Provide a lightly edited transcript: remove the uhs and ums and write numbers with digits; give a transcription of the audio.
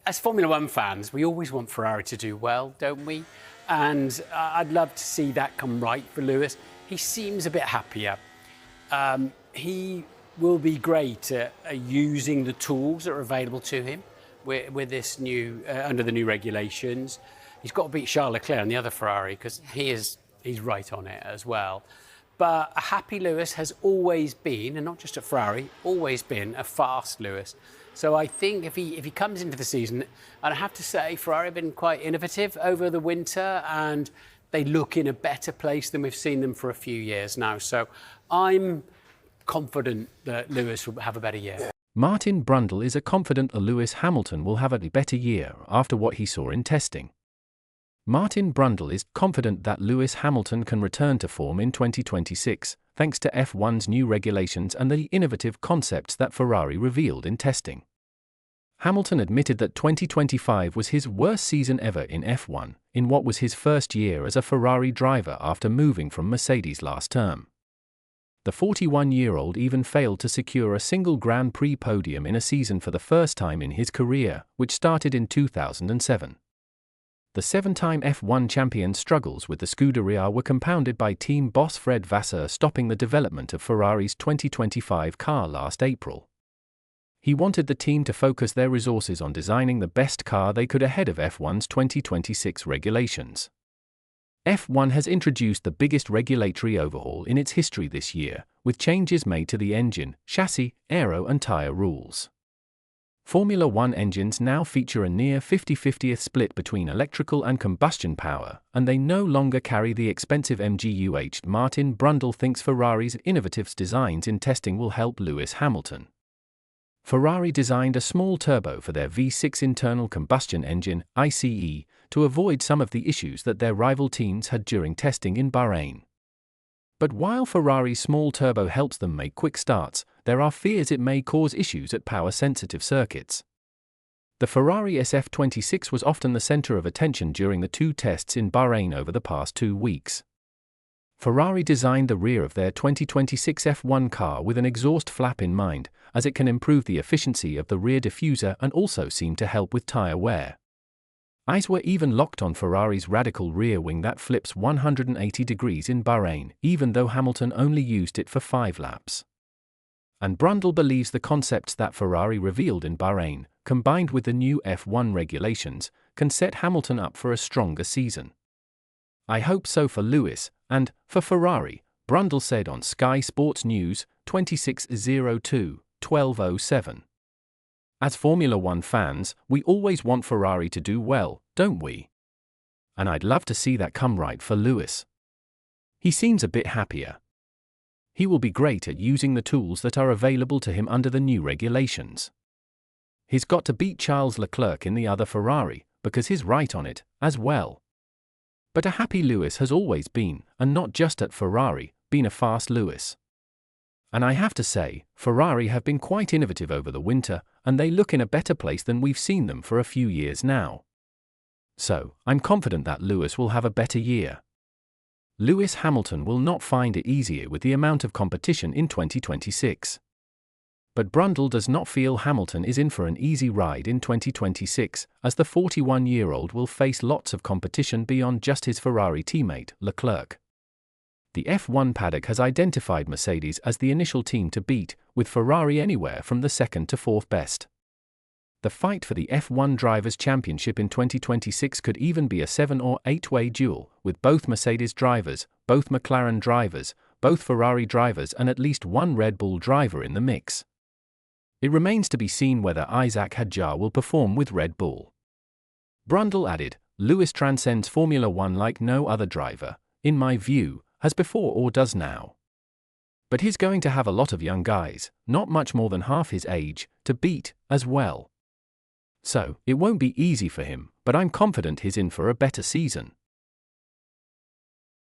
As Formula One fans, we always want Ferrari to do well, don't we? And I'd love to see that come right for Lewis. He seems a bit happier. He will be great at using the tools that are available to him with this new under the new regulations. He's got to beat Charles Leclerc and the other Ferrari because he's right on it as well. But a happy Lewis has always been, and not just at Ferrari, always been a fast Lewis. So I think if he comes into the season, and I have to say Ferrari have been quite innovative over the winter and they look in a better place than we've seen them for a few years now. So I'm confident that Lewis will have a better year. Martin Brundle is confident that Lewis Hamilton will have a better year after what he saw in testing. Martin Brundle is confident that Lewis Hamilton can return to form in 2026, thanks to F1's new regulations and the innovative concepts that Ferrari revealed in testing. Hamilton admitted that 2025 was his worst season ever in F1, in what was his first year as a Ferrari driver after moving from Mercedes last term. The 41-year-old even failed to secure a single Grand Prix podium in a season for the first time in his career, which started in 2007. The seven-time F1 champion's struggles with the Scuderia were compounded by team boss Fred Vasseur stopping the development of Ferrari's 2025 car last April. He wanted the team to focus their resources on designing the best car they could ahead of F1's 2026 regulations. F1 has introduced the biggest regulatory overhaul in its history this year, with changes made to the engine, chassis, aero and tyre rules. Formula One engines now feature a near 50-50 split between electrical and combustion power, and they no longer carry the expensive MGU-H. Martin Brundle thinks Ferrari's innovative designs in testing will help Lewis Hamilton. Ferrari designed a small turbo for their V6 internal combustion engine, ICE, to avoid some of the issues that their rival teams had during testing in Bahrain. But while Ferrari's small turbo helps them make quick starts, there are fears it may cause issues at power-sensitive circuits. The Ferrari SF26 was often the center of attention during the two tests in Bahrain over the past 2 weeks. Ferrari designed the rear of their 2026 F1 car with an exhaust flap in mind, as it can improve the efficiency of the rear diffuser and also seem to help with tire wear. Eyes were even locked on Ferrari's radical rear wing that flips 180 degrees in Bahrain, even though Hamilton only used it for 5 laps. And Brundle believes the concepts that Ferrari revealed in Bahrain, combined with the new F1 regulations, can set Hamilton up for a stronger season. I hope so for Lewis, and, for Ferrari, Brundle said on Sky Sports News, 26/02/12/07. As Formula One fans, we always want Ferrari to do well, don't we? And I'd love to see that come right for Lewis. He seems a bit happier. He will be great at using the tools that are available to him under the new regulations. He's got to beat Charles Leclerc in the other Ferrari, because he's right on it, as well. But a happy Lewis has always been, and not just at Ferrari, been a fast Lewis. And I have to say, Ferrari have been quite innovative over the winter, and they look in a better place than we've seen them for a few years now. So, I'm confident that Lewis will have a better year. Lewis Hamilton will not find it easier with the amount of competition in 2026. But Brundle does not feel Hamilton is in for an easy ride in 2026, as the 41-year-old will face lots of competition beyond just his Ferrari teammate, Leclerc. The F1 paddock has identified Mercedes as the initial team to beat, with Ferrari anywhere from the 2nd to 4th best. The fight for the F1 Drivers' Championship in 2026 could even be a 7- or 8-way duel, with both Mercedes drivers, both McLaren drivers, both Ferrari drivers and at least one Red Bull driver in the mix. It remains to be seen whether Isaac Hadjar will perform with Red Bull. Brundle added, Lewis transcends Formula One like no other driver, in my view, has before or does now. But he's going to have a lot of young guys, not much more than half his age, to beat, as well. So, it won't be easy for him, but I'm confident he's in for a better season.